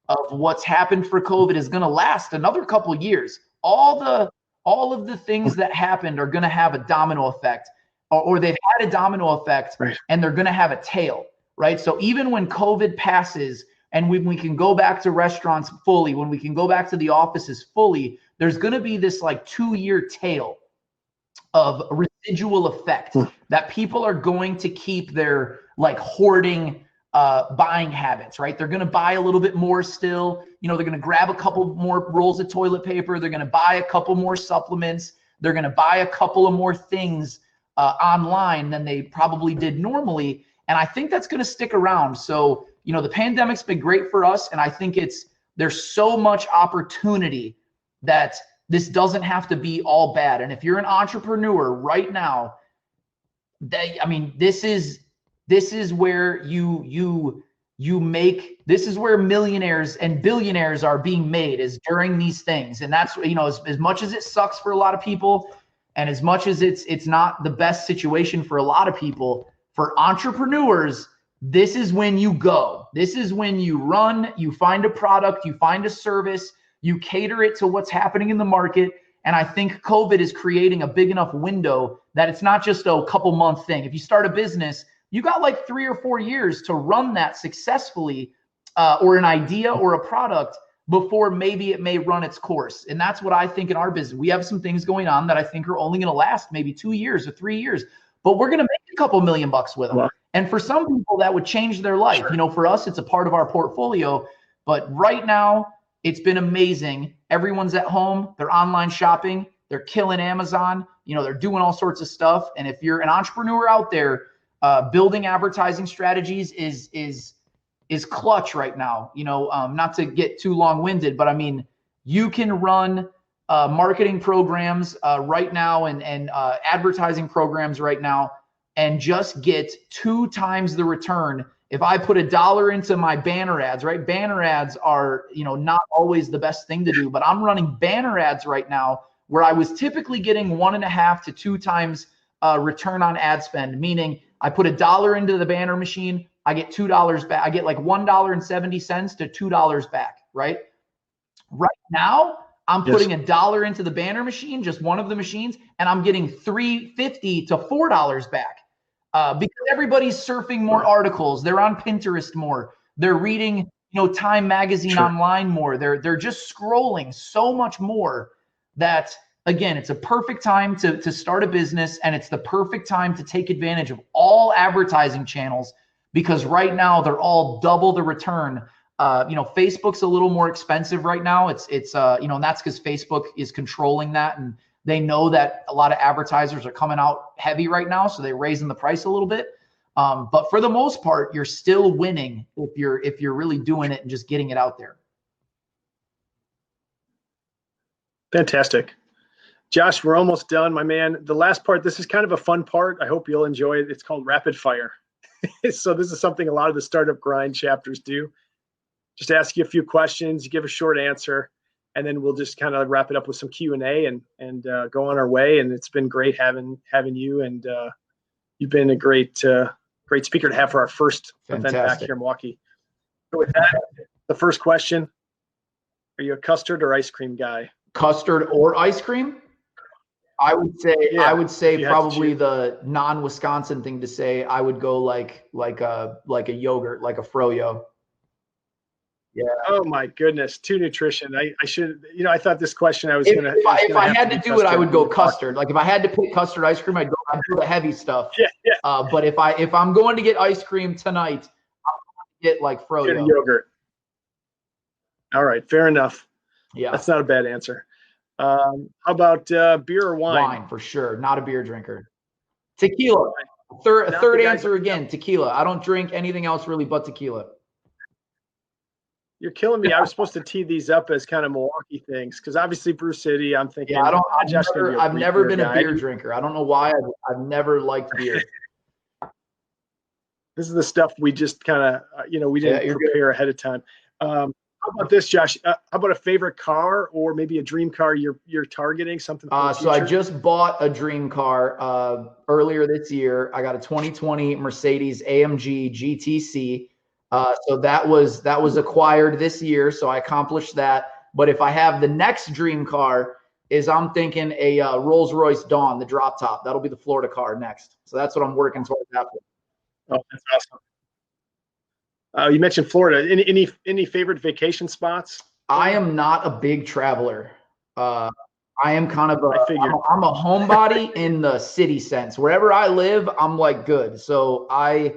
[SPEAKER 2] of what's happened for COVID is going to last another couple of years. All of the things that happened are going to have a domino effect, or they've had a domino effect, right, and they're going to have a tail, right? So even when COVID passes, and when we can go back to restaurants fully, when we can go back to the offices fully, there's going to be this like 2-year tail of residual effect that people are going to keep their like hoarding buying habits, right? They're going to buy a little bit more still. They're going to grab a couple more rolls of toilet paper. They're going to buy a couple more supplements. They're going to buy a couple of more things online than they probably did normally. And I think that's going to stick around. So, the pandemic's been great for us. And I think there's so much opportunity that this doesn't have to be all bad. And if you're an entrepreneur right now, this is where this is where millionaires and billionaires are being made, is during these things. And that's, as much as it sucks for a lot of people, And as much as it's not the best situation for a lot of people, for entrepreneurs, this is when you go. This is when you run, you find a product, you find a service, you cater it to what's happening in the market. And I think COVID is creating a big enough window that it's not just a couple month thing. If you start a business, you got like 3 or 4 years to run that successfully, or an idea or a product before maybe it may run its course. And that's what I think in our business. We have some things going on that I think are only going to last maybe 2 years or 3 years, but we're going to make a couple $1 million with them. Wow. And for some people that would change their life. Sure. You know, for us, it's a part of our portfolio, but right now it's been amazing. Everyone's at home, they're online shopping, they're killing Amazon, you know, they're doing all sorts of stuff. And if you're an entrepreneur out there, building advertising strategies is clutch right now. You know, not to get too long-winded, but I mean, you can run marketing programs right now and advertising programs right now and just get 2 times the return. If I put $1 into my banner ads, right? Banner ads are, you know, not always the best thing to do, but I'm running banner ads right now where I was typically getting 1.5 to 2 times return on ad spend, meaning I put $1 into the banner machine, I get $2 back. I get like $1.70 to $2 back, right? Right now, I'm putting $1 into the banner machine, just one of the machines, and I'm getting $3.50 to $4 back. Because everybody's surfing more articles, they're on Pinterest more, they're reading, you know, Time Magazine online more, they're just scrolling so much more that, again, it's a perfect time to start a business, and it's the perfect time to take advantage of all advertising channels, because right now they're all double the return. You know, Facebook's a little more expensive right now. It's you know, and that's because Facebook is controlling that, and they know that a lot of advertisers are coming out heavy right now, so they're raising the price a little bit. But for the most part, you're still winning if you're really doing it and just getting it out there.
[SPEAKER 1] Fantastic. Josh, we're almost done, my man. The last part, this is kind of a fun part. I hope you'll enjoy it. It's called rapid fire. So this is something a lot of the startup grind chapters do. Just ask you a few questions, you give a short answer, and then we'll just kind of wrap it up with some Q&A and go on our way. And it's been great having you, and you've been a great speaker to have for our first event back here in Milwaukee. So with that, the first question, are you a custard or ice cream guy?
[SPEAKER 2] Custard or ice cream? I would say probably the non-Wisconsin thing to say. I would go like a yogurt, like a froyo. Yeah.
[SPEAKER 1] Oh my goodness, too nutrition. I should, you know, I thought this question I was
[SPEAKER 2] if I had to do it, I would go custard. Like if I had to pick custard ice cream, I'd do the heavy stuff.
[SPEAKER 1] Yeah.
[SPEAKER 2] But if I'm going to get ice cream tonight, I'm going to get like froyo.
[SPEAKER 1] Yogurt. All right, fair enough.
[SPEAKER 2] Yeah,
[SPEAKER 1] that's not a bad answer. How about beer or wine?
[SPEAKER 2] Wine for sure. Not a beer drinker. Tequila. Third answer again. Tequila. I don't drink anything else really but tequila.
[SPEAKER 1] You're killing me. I was supposed to tee these up as kind of Milwaukee things because obviously Brew City. I'm thinking.
[SPEAKER 2] Yeah, I've never been a beer drinker. I don't know why. I've never liked beer.
[SPEAKER 1] This is the stuff we just kind of, you know, we didn't prepare ahead of time. How about this, Josh? How about a favorite car or maybe a dream car you're targeting? Something.
[SPEAKER 2] So I just bought a dream car earlier this year. I got a 2020 Mercedes AMG GTC. So that was acquired this year. So I accomplished that. But if I have the next dream car, I'm thinking a Rolls-Royce Dawn, the drop top. That'll be the Florida car next. So that's what I'm working towards that for.
[SPEAKER 1] Oh, that's awesome. You mentioned Florida. Any favorite vacation spots?
[SPEAKER 2] I am not a big traveler. I am kind of I'm a homebody in the city sense. Wherever I live, I'm like good. So I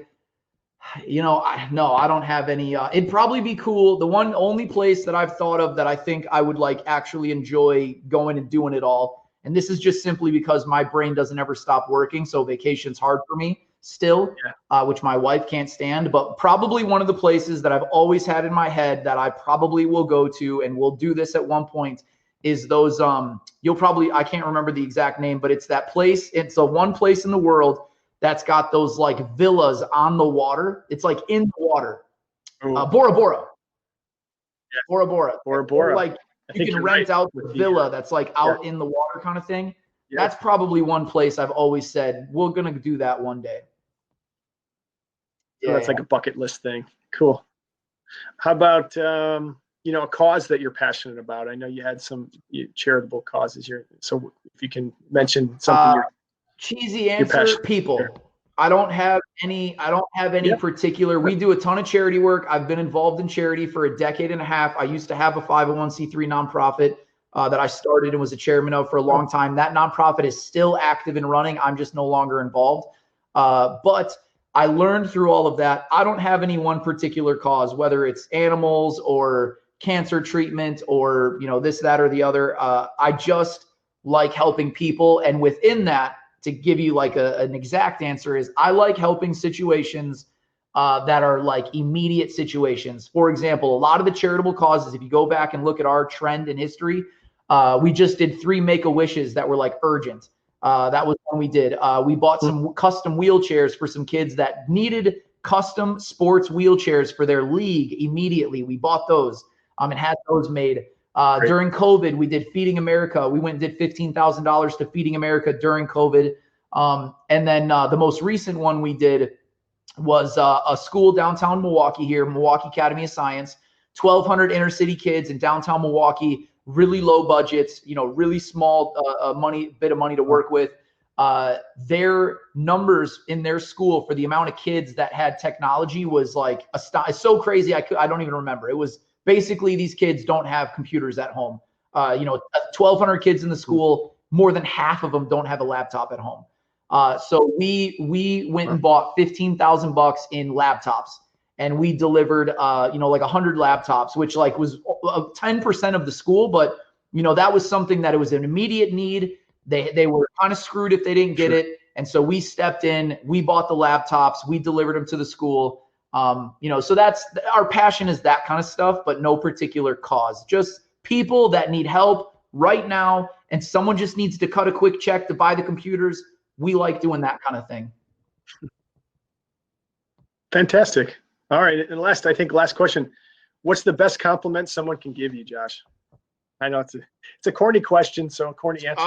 [SPEAKER 2] don't have any. It'd probably be cool. The only place that I've thought of that I think I would like actually enjoy going and doing it all. And this is just simply because my brain doesn't ever stop working. So vacation's hard for me still, which my wife can't stand. But probably one of the places that I've always had in my head that I probably will go to, and we'll do this at one point, is those. I can't remember the exact name, but it's that place. It's the one place in the world that's got those like villas on the water. It's like in the water. Bora Bora.
[SPEAKER 1] Yeah.
[SPEAKER 2] Bora Bora.
[SPEAKER 1] Bora Bora.
[SPEAKER 2] Like you can rent out the villa that's like out in the water kind of thing. That's probably one place I've always said, we're going to do that one day.
[SPEAKER 1] So that's like a bucket list thing. Cool. How about, a cause that you're passionate about? I know you had some charitable causes here. So if you can mention something.
[SPEAKER 2] Cheesy answer, people. I don't have any particular, we do a ton of charity work. I've been involved in charity for a decade and a half. I used to have a 501c3 nonprofit that I started and was a chairman of for a long time. That nonprofit is still active and running. I'm just no longer involved. But I learned through all of that. I don't have any one particular cause, whether it's animals or cancer treatment or, this, that, or the other. I just like helping people. And within that, to give you like an exact answer, is I like helping situations that are like immediate situations. For example, a lot of the charitable causes, if you go back and look at our trend in history, we just did 3 Make-A-Wishes that were like urgent. That was when we did. We bought some custom wheelchairs for some kids that needed custom sports wheelchairs for their league immediately. We bought those and had those made. During COVID, we did Feeding America. We went and did $15,000 to Feeding America during COVID. And then the most recent one we did was a school downtown Milwaukee here, Milwaukee Academy of Science, 1,200 inner city kids in downtown Milwaukee, really low budgets, really small bit of money to work with. Their numbers in their school for the amount of kids that had technology was like it's so crazy. I don't even remember. It was basically these kids don't have computers at home. 1,200 kids in the school, more than half of them don't have a laptop at home. So we went and bought $15,000 in laptops, and we delivered like 100 laptops, which like was 10% of the school, but that was something that it was an immediate need. They were kind of screwed if they didn't get it. And so we stepped in, we bought the laptops, we delivered them to the school. So that's our passion, is that kind of stuff, but no particular cause, just people that need help right now. And someone just needs to cut a quick check to buy the computers. We like doing that kind of thing.
[SPEAKER 1] Fantastic. All right. And last question, what's the best compliment someone can give you, Josh? I know it's a corny question, so corny answers.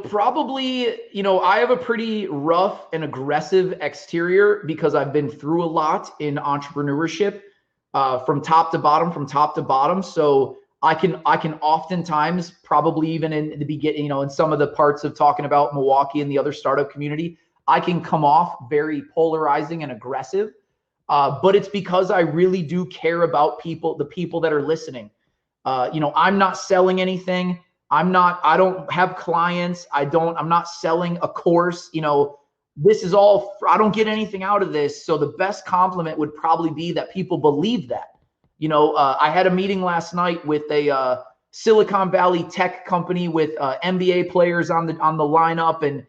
[SPEAKER 2] Probably, I have a pretty rough and aggressive exterior because I've been through a lot in entrepreneurship, from top to bottom. So I can oftentimes, probably even in the beginning, in some of the parts of talking about Milwaukee and the other startup community, I can come off very polarizing and aggressive. But it's because I really do care about the people that are listening. I'm not selling anything. I don't have clients. I'm not selling a course. This is all, I don't get anything out of this. So the best compliment would probably be that people believe that. I had a meeting last night with a Silicon Valley tech company with NBA players on the lineup, and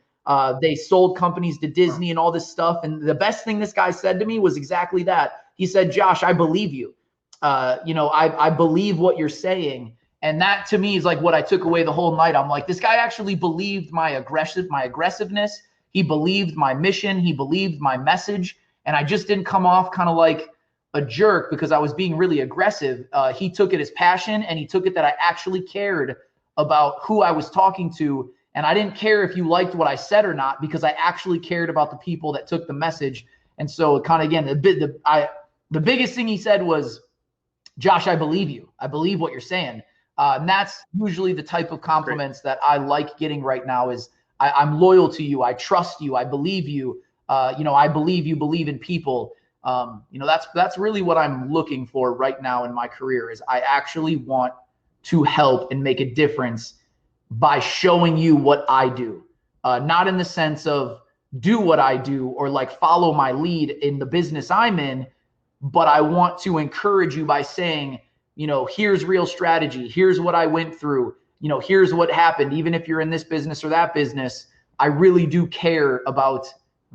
[SPEAKER 2] they sold companies to Disney and all this stuff. And the best thing this guy said to me was exactly that. He said, "Josh, I believe you. I believe what you're saying." And that to me is like what I took away the whole night. I'm like, this guy actually believed my aggressiveness. He believed my mission. He believed my message. And I just didn't come off kind of like a jerk because I was being really aggressive. He took it as passion, and he took it that I actually cared about who I was talking to. And I didn't care if you liked what I said or not, because I actually cared about the people that took the message. And so kind of, again, the biggest thing he said was, "Josh, I believe you. I believe what you're saying." And that's usually the type of compliments that I like getting right now is I'm loyal to you. I trust you. I believe you. I believe you believe in people. That's really what I'm looking for right now in my career, is I actually want to help and make a difference by showing you what I do, not in the sense of do what I do or like follow my lead in the business I'm in, but I want to encourage you by saying, here's real strategy. Here's what I went through. Here's what happened. Even if you're in this business or that business, I really do care about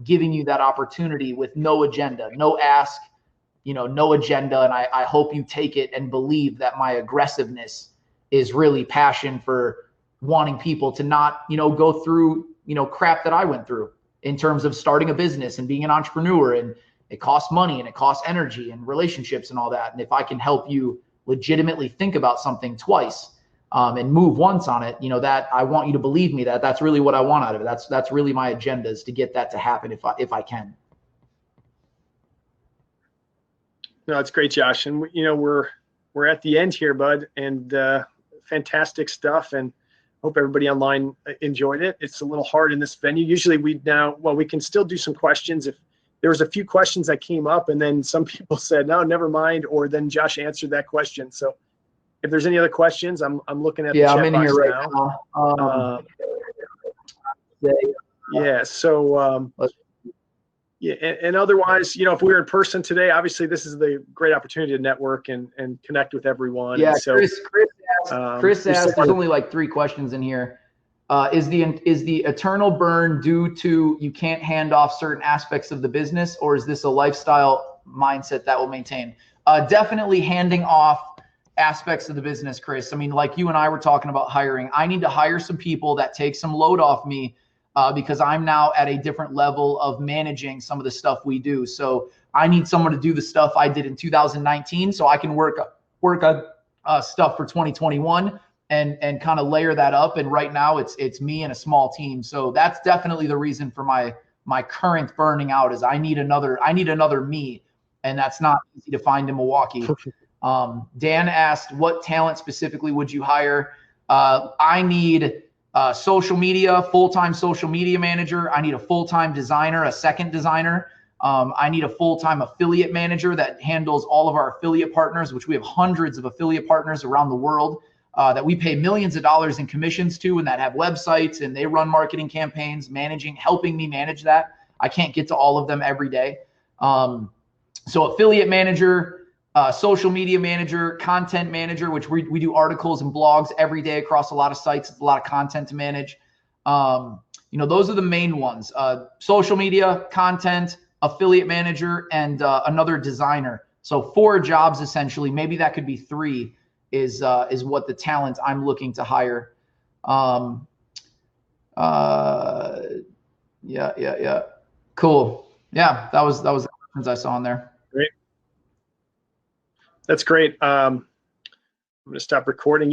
[SPEAKER 2] giving you that opportunity with no agenda, no ask, no agenda. And I hope you take it and believe that my aggressiveness is really passion for wanting people to not, go through, crap that I went through in terms of starting a business and being an entrepreneur. And it costs money and it costs energy and relationships and all that. And if I can help you legitimately think about something twice, and move once on it, that I want you to believe me that that's really what I want out of it. That's really my agenda, is to get that to happen if I can.
[SPEAKER 1] No, it's great, Josh. And we're at the end here, bud, and fantastic stuff. And hope everybody online enjoyed it. It's a little hard in this venue. Usually we can still do some questions. If there was a few questions that came up and then some people said, no, never mind. Or then Josh answered that question. So if there's any other questions, I'm looking at the chat
[SPEAKER 2] I'm in
[SPEAKER 1] box
[SPEAKER 2] here right now.
[SPEAKER 1] Yeah. So, yeah. And otherwise, if we were in person today, obviously this is the great opportunity to network and connect with everyone.
[SPEAKER 2] Yeah.
[SPEAKER 1] And so,
[SPEAKER 2] Chris asked, there's only like 3 questions in here. Is the eternal burn due to you can't hand off certain aspects of the business, or is this a lifestyle mindset that will maintain? Definitely handing off aspects of the business, Chris. I mean, like you and I were talking about hiring. I need to hire some people that take some load off me, because I'm now at a different level of managing some of the stuff we do. So I need someone to do the stuff I did in 2019 so I can work on stuff for 2021 and kind of layer that up. And right now it's me and a small team. So that's definitely the reason for my current burning out, is I need another me. And that's not easy to find in Milwaukee. Dan asked, what talent specifically would you hire? I need social media, full-time social media manager. I need a full-time designer, a second designer. I need a full-time affiliate manager that handles all of our affiliate partners, which we have hundreds of affiliate partners around the world that we pay millions of dollars in commissions to, and that have websites and they run marketing campaigns, helping me manage that. I can't get to all of them every day. So affiliate manager, social media manager, content manager, which we do articles and blogs every day across a lot of sites. It's a lot of content to manage. Those are the main ones. Social media, content, affiliate manager, and another designer. So 4 jobs essentially. Maybe that could be 3 is what the talent I'm looking to hire. Yeah. Cool. Yeah, that was the questions I saw in there.
[SPEAKER 1] Great. That's great. I'm going to stop recording.